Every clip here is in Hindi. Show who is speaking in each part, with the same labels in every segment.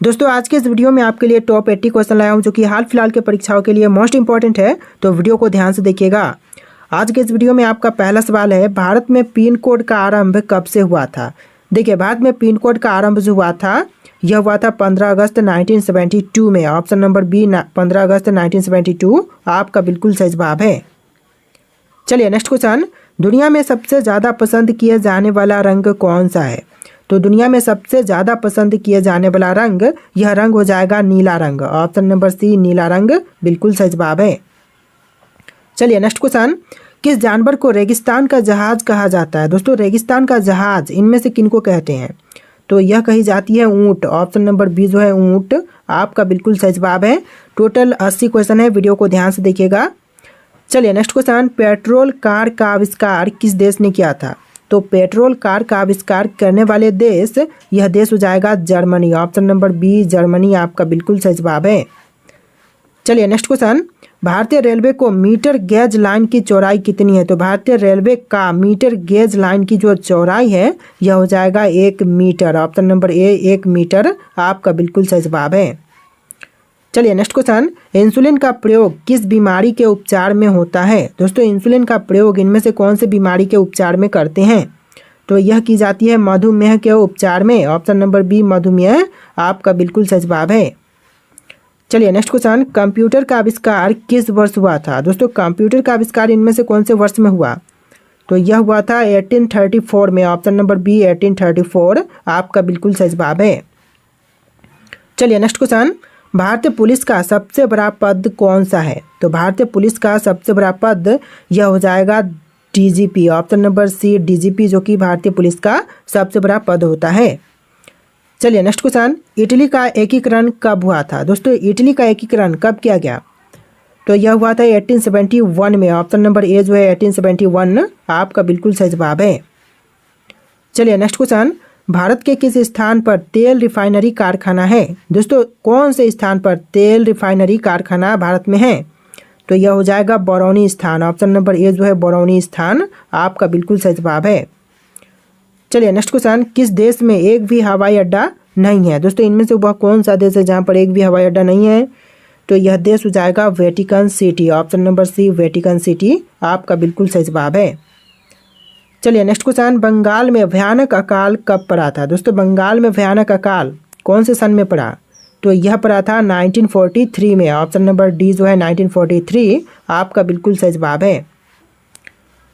Speaker 1: दोस्तों आज के इस वीडियो में आपके लिए टॉप 80 क्वेश्चन लाया हूं जो कि हाल फिलहाल के परीक्षाओं के लिए मोस्ट इंपॉर्टेंट है, तो वीडियो को ध्यान से देखिएगा। आज के इस वीडियो में आपका पहला सवाल है, भारत में पिन कोड का आरंभ कब से हुआ था। देखिए, भारत में पिन कोड का आरंभ जो हुआ था यह हुआ था 15 अगस्त 1972 में। ऑप्शन नंबर बी 15 अगस्त 1972 आपका बिल्कुल सही जवाब है। चलिए नेक्स्ट क्वेश्चन, दुनिया में सबसे ज़्यादा पसंद किए जाने वाला रंग कौन सा है। तो दुनिया में सबसे ज़्यादा पसंद किए जाने वाला रंग, यह रंग हो जाएगा नीला रंग। ऑप्शन नंबर सी नीला रंग बिल्कुल सही जवाब है। चलिए नेक्स्ट क्वेश्चन, किस जानवर को रेगिस्तान का जहाज कहा जाता है। दोस्तों रेगिस्तान का जहाज इनमें से किनको कहते हैं, तो यह कही जाती है ऊँट। ऑप्शन नंबर बी जो है ऊँट आपका बिल्कुल सही जवाब है। टोटल 80 क्वेश्चन है, वीडियो को ध्यान से देखिएगा। चलिए नेक्स्ट क्वेश्चन, पेट्रोल कार का आविष्कार किस देश ने किया था। तो पेट्रोल कार का आविष्कार करने वाले देश, यह देश हो जाएगा Germany. Option number B Germany आपका बिल्कुल सही जवाब है। चलिए नेक्स्ट क्वेश्चन, भारतीय रेलवे को मीटर गेज लाइन की चौड़ाई कितनी है। तो भारतीय रेलवे का मीटर गेज लाइन की जो चौड़ाई है यह हो जाएगा 1 metre. Option number A 1 metre आपका बिल्कुल सही जवाब है। चलिए नेक्स्ट क्वेश्चन, इंसुलिन का प्रयोग किस बीमारी के उपचार में होता है। दोस्तों इंसुलिन का प्रयोग इनमें से कौन से बीमारी के उपचार में करते हैं, तो यह की जाती है मधुमेह के उपचार में। ऑप्शन नंबर बी मधुमेह आपका बिल्कुल सही जवाब है। चलिए नेक्स्ट क्वेश्चन, कंप्यूटर का आविष्कार किस वर्ष हुआ था। दोस्तों कंप्यूटर का आविष्कार इनमें से कौन से वर्ष में हुआ, तो यह हुआ था 1834 में। ऑप्शन नंबर बी 1834 आपका बिल्कुल सही जवाब है। चलिए नेक्स्ट क्वेश्चन, भारतीय पुलिस का सबसे बड़ा पद कौन सा है। तो भारतीय पुलिस का सबसे बड़ा पद यह हो जाएगा DGP. Option number C DGP जो कि भारतीय पुलिस का सबसे बड़ा पद होता है। चलिए नेक्स्ट क्वेश्चन, इटली का एकीकरण कब हुआ था। दोस्तों इटली का एकीकरण कब किया गया, तो यह हुआ था 1871 में। ऑप्शन नंबर ए जो है 1871 आपका बिल्कुल सही जवाब है। चलिए नेक्स्ट क्वेश्चन, भारत के किस स्थान पर तेल रिफाइनरी कारखाना है। दोस्तों कौन से स्थान पर तेल रिफाइनरी कारखाना भारत में है, तो यह हो जाएगा बरौनी स्थान। ऑप्शन नंबर ए जो है बरौनी स्थान आपका बिल्कुल सही जवाब है। चलिए नेक्स्ट क्वेश्चन, किस देश में एक भी हवाई अड्डा नहीं है। दोस्तों इनमें से वह कौन सा देश है जहाँ पर एक भी हवाई अड्डा नहीं है, तो यह देश हो जाएगा Vatican City. Option number C Vatican City आपका बिल्कुल सही जवाब है। चलिए नेक्स्ट क्वेश्चन, बंगाल में भयानक अकाल कब पड़ा था। दोस्तों बंगाल में भयानक अकाल कौन से सन में पड़ा, तो यह पड़ा था 1943 में। ऑप्शन नंबर डी जो है 1943 आपका बिल्कुल सही जवाब है।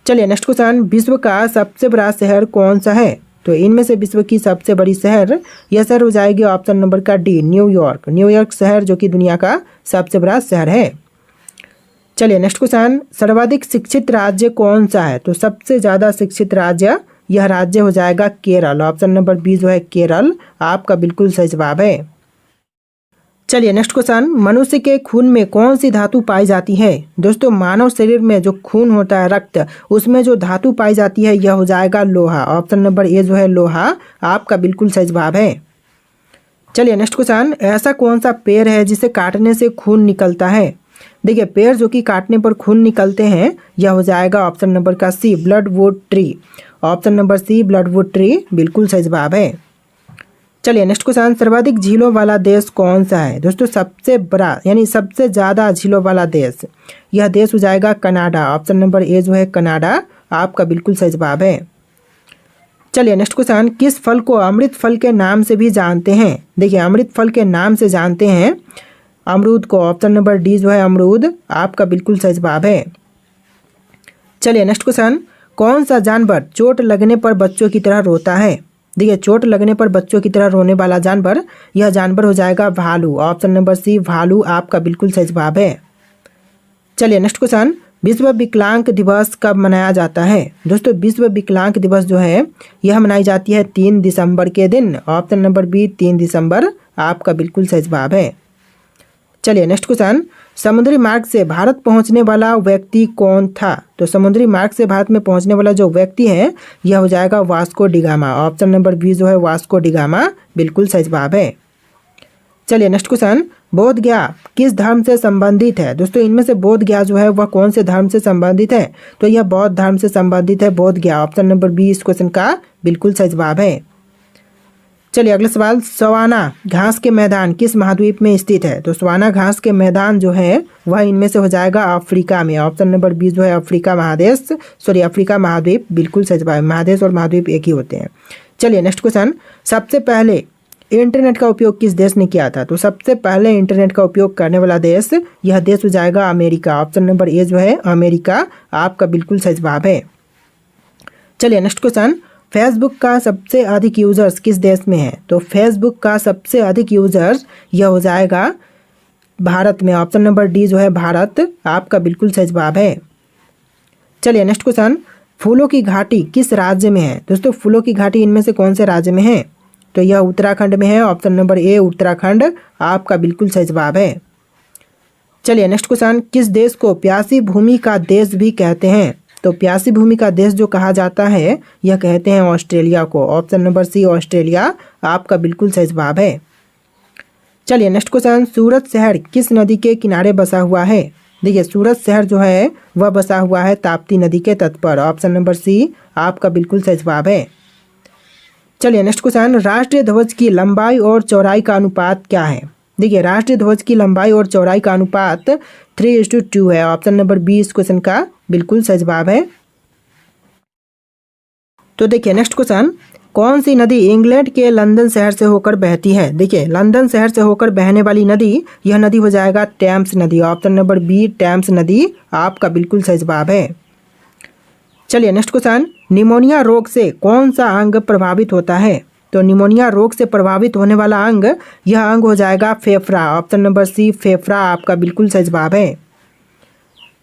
Speaker 1: चलिए नेक्स्ट क्वेश्चन, विश्व का सबसे बड़ा शहर कौन सा है। तो इनमें से विश्व की सबसे बड़ी शहर, यह शहर हो जाएगी ऑप्शन नंबर का डी न्यूयॉर्क। न्यूयॉर्क शहर जो कि दुनिया का सबसे बड़ा शहर है। चलिए नेक्स्ट क्वेश्चन, सर्वाधिक शिक्षित राज्य कौन सा है। तो सबसे ज़्यादा शिक्षित राज्य, यह राज्य हो जाएगा केरल। ऑप्शन नंबर बी जो है केरल आपका बिल्कुल सही जवाब है। चलिए नेक्स्ट क्वेश्चन, मनुष्य के खून में कौन सी धातु पाई जाती है। दोस्तों मानव शरीर में जो खून होता है रक्त, उसमें जो धातु पाई जाती है यह हो जाएगा लोहा। ऑप्शन नंबर ए जो है लोहा आपका बिल्कुल सही जवाब है। चलिए नेक्स्ट क्वेश्चन, ऐसा कौन सा पेड़ है जिसे काटने से खून निकलता है। देखिए पेड़ जो कि काटने पर खून निकलते हैं यह हो जाएगा ऑप्शन नंबर का C blood wood tree. Option number C blood wood tree बिल्कुल सही जवाब है। चलिए नेक्स्ट क्वेश्चन, सर्वाधिक झीलों वाला देश कौन सा है। दोस्तों सबसे बड़ा यानी सबसे ज़्यादा झीलों वाला देश, यह देश हो जाएगा कनाडा। ऑप्शन नंबर ए जो है कनाडा आपका बिल्कुल सही जवाब है। चलिए नेक्स्ट क्वेश्चन, किस फल को अमृत फल के नाम से भी जानते हैं। देखिए अमृत फल के नाम से जानते हैं अमरूद को। ऑप्शन नंबर डी जो है अमरूद आपका बिल्कुल सही जवाब है। चलिए नेक्स्ट क्वेश्चन, कौन सा जानवर चोट लगने पर बच्चों की तरह रोता है। देखिए चोट लगने पर बच्चों की तरह रोने वाला जानवर, यह जानवर हो जाएगा भालू। ऑप्शन नंबर सी भालू आपका बिल्कुल सही जवाब है। चलिए नेक्स्ट क्वेश्चन, विश्व विकलांग दिवस कब मनाया जाता है। दोस्तों विश्व विकलांग दिवस जो है यह मनाई जाती है 3 दिसंबर के दिन। ऑप्शन नंबर बी 3 दिसंबर आपका बिल्कुल सही जवाब है। चलिए नेक्स्ट क्वेश्चन, समुद्री मार्ग से भारत पहुंचने वाला व्यक्ति कौन था। तो समुद्री मार्ग से भारत में पहुंचने वाला जो व्यक्ति है यह हो जाएगा Vasco da Gama. Option number B जो है वास्को डिगामा बिल्कुल सही जवाब है। चलिए नेक्स्ट क्वेश्चन, बोध गया किस धर्म से संबंधित है। दोस्तों इनमें से बोध गया जो है वह कौन से धर्म से संबंधित है, तो यह बौद्ध धर्म से संबंधित है बोध गया। ऑप्शन नंबर बी इस क्वेश्चन का बिल्कुल सही जवाब है। चलिए अगला सवाल, सवाना घास के मैदान किस महाद्वीप में स्थित है? तो सवाना घास के मैदान जो है वह इनमें से हो जाएगा अफ्रीका में। ऑप्शन नंबर बी जो है अफ्रीका महादेश, अफ्रीका महाद्वीप, बिल्कुल सही जवाब। महादेश और महाद्वीप एक ही होते हैं। चलिए नेक्स्ट क्वेश्चन, सबसे पहले इंटरनेट का उपयोग किस देश ने किया था? तो सबसे पहले इंटरनेट का उपयोग करने वाला देश, यह देश हो जाएगा अमेरिका। ऑप्शन नंबर ए जो है अमेरिका आपका बिल्कुल सही जवाब है। चलिए नेक्स्ट क्वेश्चन, फेसबुक का सबसे अधिक यूजर्स किस देश में है? तो फेसबुक का सबसे अधिक यूजर्स यह हो जाएगा भारत में। ऑप्शन नंबर डी जो है भारत आपका बिल्कुल सही जवाब है। चलिए नेक्स्ट क्वेश्चन, फूलों की घाटी किस राज्य में है? दोस्तों फूलों की घाटी इनमें से कौन से राज्य में है? तो यह उत्तराखंड में है। ऑप्शन नंबर ए उत्तराखंड आपका बिल्कुल सही जवाब है। चलिए नेक्स्ट क्वेश्चन, किस देश को प्यासी भूमि का देश भी कहते हैं? तो प्यासी भूमि का देश जो कहा जाता है यह कहते हैं ऑस्ट्रेलिया को। ऑप्शन नंबर सी ऑस्ट्रेलिया आपका बिल्कुल सही जवाब है। चलिए नेक्स्ट क्वेश्चन, सूरत शहर किस नदी के किनारे बसा हुआ है? देखिए सूरत शहर जो है वह बसा हुआ है ताप्ती नदी के तट पर। ऑप्शन नंबर सी आपका बिल्कुल सही जवाब है। चलिए नेक्स्ट क्वेश्चन, राष्ट्रीय ध्वज की लंबाई और चौड़ाई का अनुपात क्या है? देखिए राष्ट्रीय ध्वज की लंबाई और चौड़ाई का अनुपात 3:2 है। ऑप्शन नंबर बी इस क्वेश्चन का बिल्कुल सही जवाब है। तो देखिए नेक्स्ट क्वेश्चन, कौन सी नदी इंग्लैंड के लंदन शहर से होकर बहती है? देखिए लंदन शहर से होकर बहने वाली नदी, यह नदी हो जाएगा टेम्स नदी। ऑप्शन नंबर बी टेम्स नदी आपका बिल्कुल सही जवाब है। चलिए नेक्स्ट क्वेश्चन, निमोनिया रोग से कौन सा अंग प्रभावित होता है? तो निमोनिया रोग से प्रभावित होने वाला अंग, यह अंग हो जाएगा फेफड़ा। ऑप्शन नंबर सी फेफड़ा आपका बिल्कुल सही जवाब है।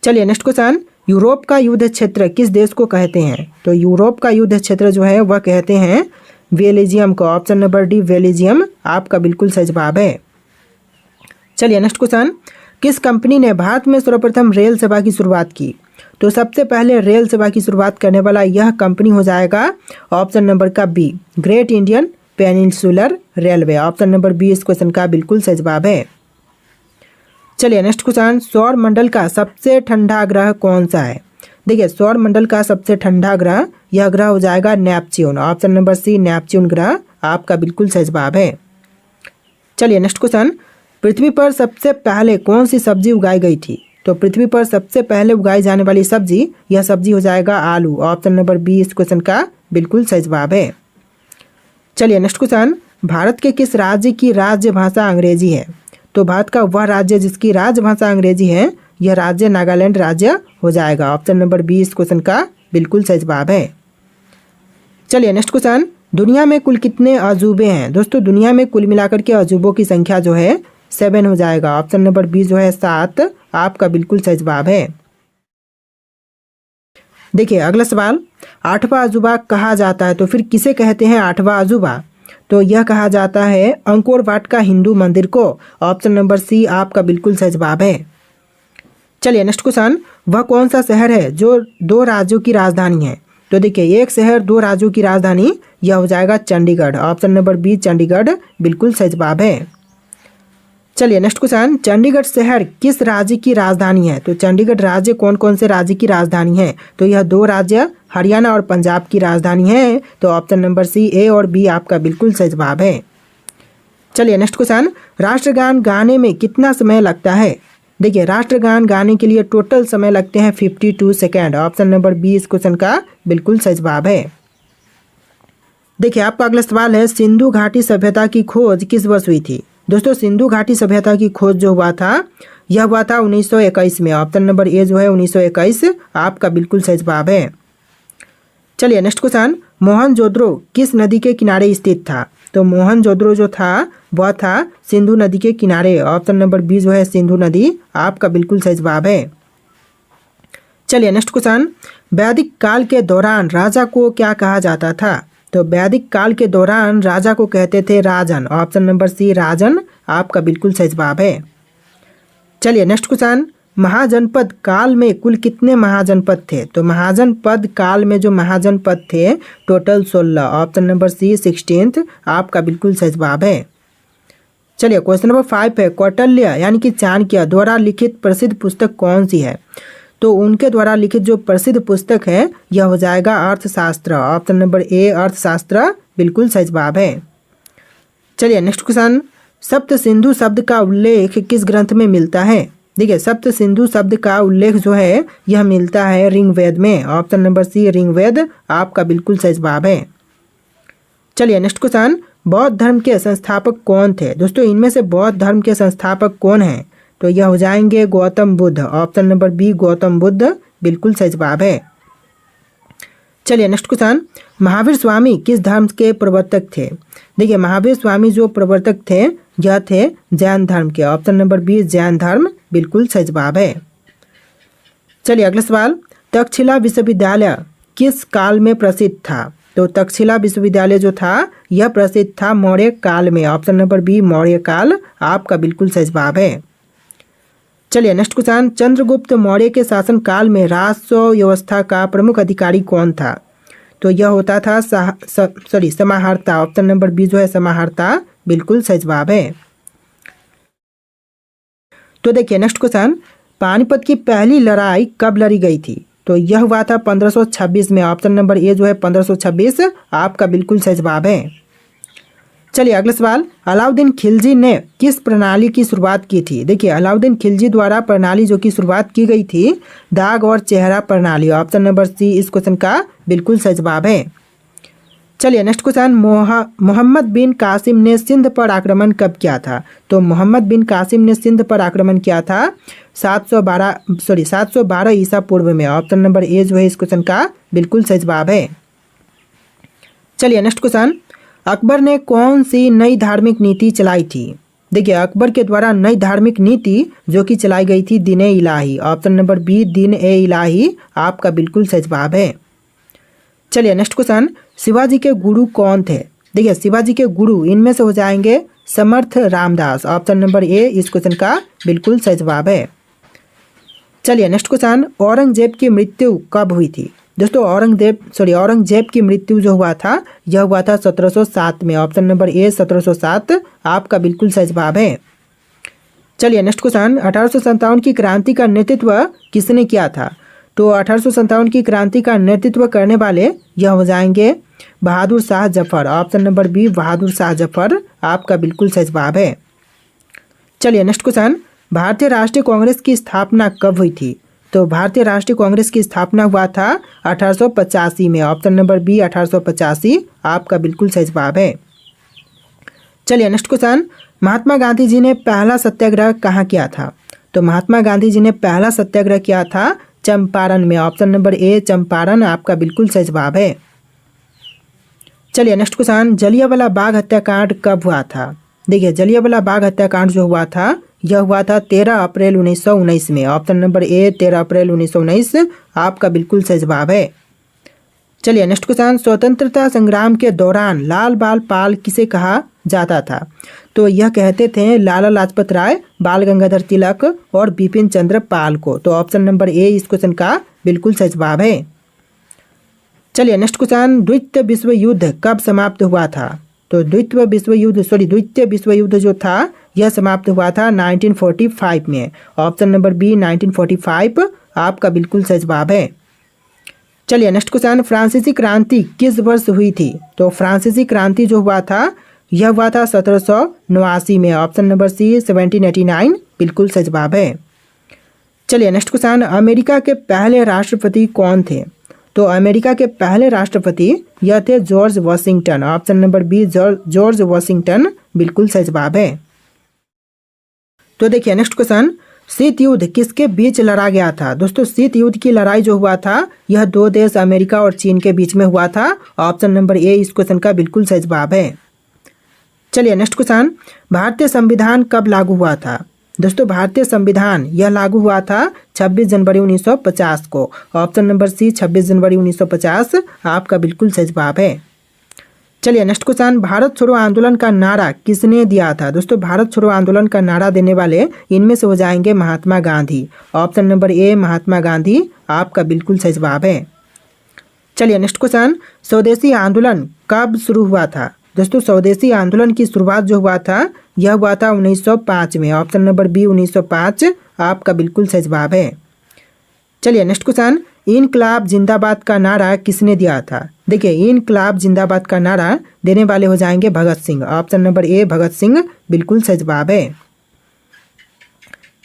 Speaker 1: चलिए नेक्स्ट क्वेश्चन, यूरोप का युद्ध क्षेत्र किस देश को कहते हैं? तो यूरोप का युद्ध क्षेत्र जो है वह कहते हैं बेल्जियम को। ऑप्शन नंबर डी बेल्जियम आपका बिल्कुल सही जवाब है। चलिए नेक्स्ट क्वेश्चन, किस कंपनी ने भारत में सर्वप्रथम रेल सेवा की शुरुआत की? तो सबसे पहले रेल सेवा की शुरुआत करने वाला यह कंपनी हो जाएगा ऑप्शन नंबर का B Great Indian Peninsular Railway. Option number B इस क्वेश्चन का बिल्कुल सही जवाब है। चलिए नेक्स्ट क्वेश्चन, सौर मंडल का सबसे ठंडा ग्रह कौन सा है? देखिए सौर मंडल का सबसे ठंडा ग्रह, यह ग्रह हो जाएगा Neptune. Option number C Neptune ग्रह आपका बिल्कुल सही जवाब है। चलिए नेक्स्ट क्वेश्चन, पृथ्वी पर सबसे पहले कौन सी सब्जी उगाई गई थी? तो पृथ्वी पर सबसे पहले उगाई जाने वाली सब्जी, यह सब्जी हो जाएगा आलू। ऑप्शन नंबर बी इस क्वेश्चन का बिल्कुल सही जवाब है। चलिए नेक्स्ट क्वेश्चन, भारत के किस राज्य की राजभाषा अंग्रेजी है? तो भारत का वह राज्य जिसकी राजभाषा अंग्रेजी है, यह राज्य नागालैंड राज्य हो जाएगा। ऑप्शन नंबर बी इस क्वेश्चन का बिल्कुल सही जवाब है। चलिए नेक्स्ट क्वेश्चन, दुनिया में कुल कितने अजूबे हैं? दोस्तों दुनिया में कुल मिलाकर के अजूबों की संख्या जो है 7 हो जाएगा। ऑप्शन नंबर बी जो है 7 आपका बिल्कुल सही जवाब है। देखिए अगला सवाल, 8वां अजूबा कहा जाता है तो फिर किसे कहते हैं 8वां अजूबा? तो यह कहा जाता है अंकोर वाट का हिंदू मंदिर को। ऑप्शन नंबर सी आपका बिल्कुल सही जवाब है। चलिए नेक्स्ट क्वेश्चन, वह कौन सा शहर है जो 2 राज्यों की राजधानी है? तो देखिए एक शहर 2 राज्यों की राजधानी, यह हो जाएगा Chandigarh. Option number B Chandigarh बिल्कुल सही जवाब है। चलिए नेक्स्ट क्वेश्चन, चंडीगढ़ शहर किस राज्य की राजधानी है? तो चंडीगढ़ राज्य कौन कौन से राज्य की राजधानी है? तो यह 2 राज्य हरियाणा और पंजाब की राजधानी है। तो ऑप्शन नंबर सी ए और बी आपका बिल्कुल सही जवाब है। चलिए नेक्स्ट क्वेश्चन, राष्ट्रगान गाने में कितना समय लगता है? देखिए राष्ट्रगान गाने के लिए टोटल समय लगते हैं 52 सेकेंड। ऑप्शन नंबर बी इस क्वेश्चन का बिल्कुल सही जवाब है। देखिए आपका अगला सवाल है, सिंधु घाटी सभ्यता की खोज किस वर्ष हुई थी? दोस्तों सिंधु घाटी सभ्यता की खोज जो हुआ था, यह हुआ था 1921 में। ऑप्शन नंबर ए जो है 1921 आपका बिल्कुल सही जवाब है। चलिए नेक्स्ट क्वेश्चन, मोहनजोदड़ो किस नदी के किनारे स्थित था? तो मोहनजोदड़ो जो था वह था सिंधु नदी के किनारे। ऑप्शन नंबर बी जो है सिंधु नदी आपका बिल्कुल सही जवाब है। चलिए नेक्स्ट क्वेश्चन, वैदिक काल के दौरान राजा को क्या कहा जाता था? तो वैदिक काल के दौरान राजा को कहते थे राजन। ऑप्शन नंबर सी राजन आपका बिल्कुल सही जवाब है। चलिए नेक्स्ट क्वेश्चन, महाजनपद काल में कुल कितने महाजनपद थे? तो महाजनपद काल में जो महाजनपद थे टोटल 16। ऑप्शन नंबर सी 16 आपका बिल्कुल सही जवाब है। चलिए क्वेश्चन नंबर 5 है, कौटिल्य यानी कि चाणक्य द्वारा लिखित प्रसिद्ध पुस्तक कौन सी है? तो उनके द्वारा लिखित जो प्रसिद्ध पुस्तक है यह हो जाएगा अर्थशास्त्र। ऑप्शन नंबर ए अर्थशास्त्र बिल्कुल सही जवाब है। चलिए नेक्स्ट क्वेश्चन, सप्त सिंधु शब्द का उल्लेख किस ग्रंथ में मिलता है? देखिए सप्त सिंधु शब्द का उल्लेख जो है यह मिलता है ऋग्वेद में। ऑप्शन नंबर सी ऋग्वेद आपका बिल्कुल सही जवाब है। चलिए नेक्स्ट क्वेश्चन, बौद्ध धर्म के संस्थापक कौन थे? दोस्तों इनमें से बौद्ध धर्म के संस्थापक कौन हैं? तो यह हो जाएंगे Gautam Buddha. Option number B Gautam Buddha बिल्कुल सही जवाब है। चलिए नेक्स्ट क्वेश्चन, महावीर स्वामी किस धर्म के प्रवर्तक थे? देखिए महावीर स्वामी जो प्रवर्तक थे यह थे जैन धर्म के। ऑप्शन नंबर बी जैन धर्म बिल्कुल सही जवाब है। चलिए अगला सवाल, तक्षशिला विश्वविद्यालय किस काल में प्रसिद्ध था? तो तक्षशिला विश्वविद्यालय जो था यह प्रसिद्ध था मौर्य काल में। ऑप्शन नंबर बी मौर्य काल आपका बिल्कुल सही जवाब है। चलिए नेक्स्ट क्वेश्चन, चंद्रगुप्त मौर्य के शासन काल में राजस्व व्यवस्था का प्रमुख अधिकारी कौन था? तो यह होता था समाहर्ता। ऑप्शन नंबर बी जो है समाहर्ता बिल्कुल सही जवाब है। तो देखिए नेक्स्ट क्वेश्चन, पानीपत की पहली लड़ाई कब लड़ी गई थी? तो यह हुआ था 1526 में। ऑप्शन नंबर ए जो है 1526 आपका बिल्कुल सही जवाब है। चलिए अगला सवाल, अलाउद्दीन खिलजी ने किस प्रणाली की शुरुआत की थी? देखिए अलाउद्दीन खिलजी द्वारा प्रणाली जो की शुरुआत की गई थी दाग और चेहरा प्रणाली। ऑप्शन नंबर सी इस क्वेश्चन का बिल्कुल सही जवाब है। चलिए नेक्स्ट क्वेश्चन, मोहम्मद बिन कासिम ने सिंध पर आक्रमण कब किया था? तो मोहम्मद बिन कासिम ने सिंध पर आक्रमण किया था 712 ईसा पूर्व में। ऑप्शन नंबर ए जो है इस क्वेश्चन का बिल्कुल सही जवाब है। चलिए नेक्स्ट क्वेश्चन, अकबर ने कौन सी नई धार्मिक नीति चलाई थी? देखिए अकबर के द्वारा नई धार्मिक नीति जो कि चलाई गई थी दीन ए इलाही। ऑप्शन नंबर बी दीन ए इलाही आपका बिल्कुल सही जवाब है। चलिए नेक्स्ट क्वेश्चन, शिवाजी के गुरु कौन थे? देखिए शिवाजी के गुरु इनमें से हो जाएंगे समर्थ रामदास। ऑप्शन नंबर ए इस क्वेश्चन का बिल्कुल सही जवाब है। चलिए नेक्स्ट क्वेश्चन, औरंगजेब की मृत्यु कब हुई थी? दोस्तों औरंगजेब की मृत्यु जो हुआ था यह हुआ था 1707 में। ऑप्शन नंबर ए 1707 आपका बिल्कुल सही जवाब है। चलिए नेक्स्ट क्वेश्चन, 1857 की क्रांति का नेतृत्व किसने किया था? तो 1857 की क्रांति का नेतृत्व करने वाले यह हो जाएंगे Bahadur Shah Zafar. Option number B Bahadur Shah Zafar आपका बिल्कुल सही जवाब है। चलिए नेक्स्ट क्वेश्चन, भारतीय राष्ट्रीय कांग्रेस की स्थापना कब हुई थी? तो भारतीय राष्ट्रीय कांग्रेस की स्थापना हुआ था 1885 में। ऑप्शन नंबर बी 1885 आपका बिल्कुल सही जवाब है। चलिए नेक्स्ट क्वेश्चन, महात्मा गांधी जी ने पहला सत्याग्रह कहाँ किया था? तो महात्मा गांधी जी ने पहला सत्याग्रह किया था चंपारण में। ऑप्शन नंबर ए चंपारण आपका बिल्कुल सही जवाब है। चलिए नेक्स्ट क्वेश्चन, जलियांवाला बाग हत्याकांड कब हुआ था? देखिए जलियांवाला बाग हत्याकांड जो हुआ था यह हुआ था 13 अप्रैल 1919 में। ऑप्शन नंबर ए 13 अप्रैल 1919 आपका बिल्कुल सही जवाब है। चलिए नेक्स्ट क्वेश्चन, स्वतंत्रता संग्राम के दौरान लाल बाल पाल किसे कहा जाता था? तो यह कहते थे लाला लाजपत राय, बाल गंगाधर तिलक और बिपिन चंद्र पाल को। तो ऑप्शन नंबर ए इस क्वेश्चन का बिल्कुल सही जवाब है। चलिए नेक्स्ट क्वेश्चन, द्वितीय विश्व युद्ध कब समाप्त हुआ था? तो द्वितीय विश्व युद्ध जो था यह समाप्त हुआ था 1945 में। ऑप्शन नंबर बी 1945 आपका बिल्कुल सही जवाब है। चलिए नेक्स्ट क्वेश्चन, फ्रांसीसी क्रांति किस वर्ष हुई थी? तो फ्रांसीसी क्रांति जो हुआ था यह हुआ था 1789 में। ऑप्शन नंबर सी 1789 बिल्कुल सही जवाब है। चलिए नेक्स्ट क्वेश्चन, अमेरिका के पहले राष्ट्रपति कौन थे? तो अमेरिका के पहले राष्ट्रपति यह थे George Washington. Option number B George Washington बिल्कुल सही जवाब है। तो देखिए नेक्स्ट क्वेश्चन, शीत युद्ध किसके बीच लड़ा गया था? दोस्तों शीत युद्ध की लड़ाई जो हुआ था यह दो देश अमेरिका और चीन के बीच में हुआ था। ऑप्शन नंबर ए इस क्वेश्चन का बिल्कुल सही जवाब है। चलिए नेक्स्ट क्वेश्चन, भारतीय संविधान कब लागू हुआ था? दोस्तों भारतीय संविधान यह लागू हुआ था 26 जनवरी 1950 को। ऑप्शन नंबर सी 26 जनवरी 1950 आपका बिल्कुल सही जवाब है। चलिए नेक्स्ट क्वेश्चन, भारत छोड़ो आंदोलन का नारा किसने दिया था? दोस्तों भारत छोड़ो आंदोलन का नारा देने वाले इनमें से हो जाएंगे महात्मा गांधी। ऑप्शन नंबर ए महात्मा गांधी आपका बिल्कुल सही जवाब है। चलिए नेक्स्ट क्वेश्चन, स्वदेशी आंदोलन कब शुरू हुआ था? दोस्तों स्वदेशी आंदोलन की शुरुआत जो हुआ था यह हुआ था 1905 में। ऑप्शन नंबर बी 1905 आपका बिल्कुल सही जवाब है। चलिए नेक्स्ट क्वेश्चन, इनकलाब जिंदाबाद का नारा किसने दिया था? देखिए, इनकलाब जिंदाबाद का नारा देने वाले हो जाएंगे भगत सिंह। ऑप्शन नंबर ए भगत सिंह बिल्कुल सही जवाब है।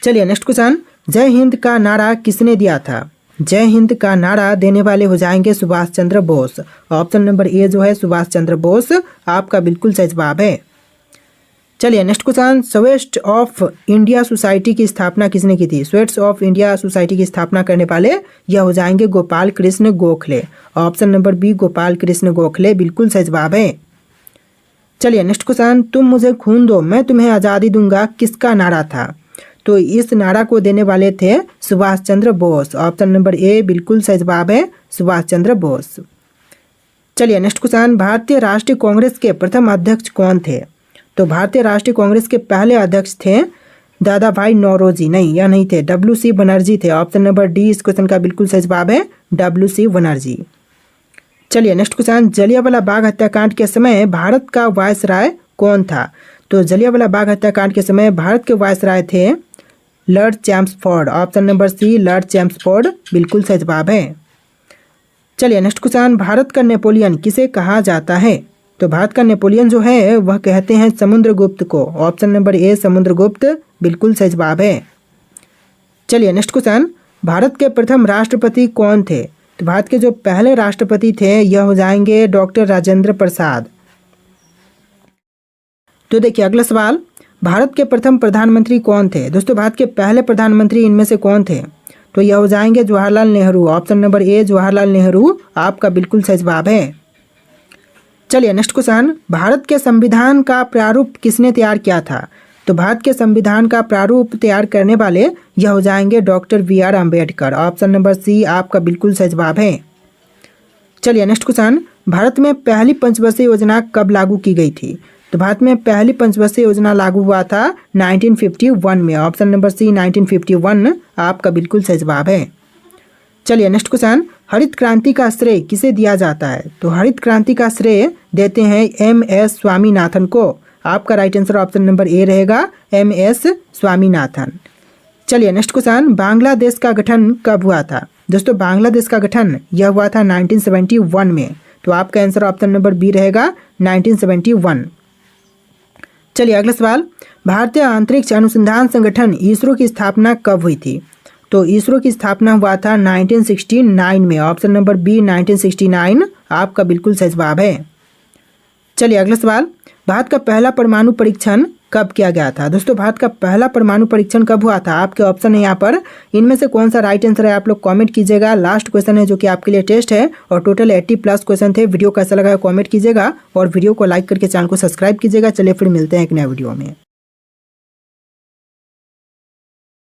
Speaker 1: चलिए नेक्स्ट क्वेश्चन, जय हिंद का नारा किसने दिया था? जय हिंद का नारा देने वाले हो जाएंगे सुभाष चंद्र बोस। ऑप्शन नंबर ए जो है सुभाष चंद्र बोस आपका बिल्कुल सही जवाब है। चलिए next question, sweats of India society की स्थापना किसने की थी? स्वेट्स ऑफ इंडिया सोसाइटी की स्थापना करने वाले यह हो जाएंगे Gopal Krishna Gokhale. Option number B Gopal Krishna Gokhale बिल्कुल सही जवाब है। चलिए नेक्स्ट क्वेश्चन, तुम मुझे खून दो मैं तुम्हें आज़ादी दूंगा किसका नारा था? तो इस नारा को देने वाले थे सुभाष चंद्र बोस। ऑप्शन नंबर ए बिल्कुल सही जवाब है सुभाष चंद्र बोस। चलिए नेक्स्ट क्वेश्चन, भारतीय राष्ट्रीय कांग्रेस के प्रथम अध्यक्ष कौन थे? तो भारतीय राष्ट्रीय कांग्रेस के पहले अध्यक्ष थे दादा भाई नौरोजी। नहीं, यह नहीं थे, WC बनर्जी थे। ऑप्शन नंबर डी इस क्वेश्चन का बिल्कुल सही जवाब है WC बनर्जी। चलिए नेक्स्ट क्वेश्चन, जलियांवाला बाग हत्याकांड के समय भारत का वायसराय कौन था? तो जलियांवाला बाग हत्याकांड के समय भारत के वायसराय थे Lord Chelmsford. Option number C Lord Chelmsford बिल्कुल सही जवाब है। चलिए नेक्स्ट क्वेश्चन, भारत का नेपोलियन किसे कहा जाता है? तो भारत का नेपोलियन जो है वह कहते हैं समुद्रगुप्त को। ऑप्शन नंबर ए समुद्रगुप्त बिल्कुल सही जवाब है। चलिए नेक्स्ट क्वेश्चन, भारत के प्रथम राष्ट्रपति कौन थे? तो भारत के जो पहले राष्ट्रपति थे यह हो जाएंगे डॉक्टर राजेंद्र प्रसाद। तो देखिए अगला सवाल, भारत के प्रथम प्रधानमंत्री कौन थे? दोस्तों भारत के पहले प्रधानमंत्री इनमें से कौन थे? तो यह हो जाएंगे जवाहरलाल नेहरू। ऑप्शन नंबर ए जवाहरलाल नेहरू आपका बिल्कुल सही जवाब है। चलिए नेक्स्ट क्वेश्चन, भारत के संविधान का प्रारूप किसने तैयार किया था? तो भारत के संविधान का प्रारूप तैयार करने वाले यह हो जाएंगे doctor BR Ambedkar. Option number C आपका बिल्कुल सही जवाब है। चलिए नेक्स्ट क्वेश्चन, भारत में पहली पंचवर्षीय योजना कब लागू की गई थी? तो भारत में पहली पंचवर्षीय योजना लागू हुआ था 1951 में। ऑप्शन नंबर सी 1951 आपका बिल्कुल सही जवाब है। चलिए नेक्स्ट क्वेश्चन, हरित क्रांति का श्रेय किसे दिया जाता है? तो हरित क्रांति का श्रेय देते हैं MS स्वामीनाथन को। आपका राइट आंसर ऑप्शन नंबर ए रहेगा MS स्वामीनाथन। चलिए नेक्स्ट क्वेश्चन, बांग्लादेश का गठन कब हुआ था? दोस्तों बांग्लादेश का गठन यह हुआ था 1971 में। तो आपका आंसर ऑप्शन नंबर बी रहेगा 1971। चलिए अगला सवाल, भारतीय अंतरिक्ष अनुसंधान संगठन इसरो की स्थापना कब हुई थी? तो इसरो की स्थापना हुआ था 1969 में। ऑप्शन नंबर बी 1969 आपका बिल्कुल सही जवाब है। चलिए अगला सवाल, भारत का पहला परमाणु परीक्षण कब किया गया था? दोस्तों भारत का पहला परमाणु परीक्षण कब हुआ था? आपके ऑप्शन है यहाँ पर, इनमें से कौन सा राइट आंसर है आप लोग कमेंट कीजिएगा। लास्ट क्वेश्चन है जो कि आपके लिए टेस्ट है और टोटल 80+ क्वेश्चन थे। वीडियो कैसा लगा कमेंट कीजिएगा और वीडियो को लाइक करके चैनल को सब्सक्राइब कीजिएगा। चलिए फिर मिलते हैं एक नए वीडियो में।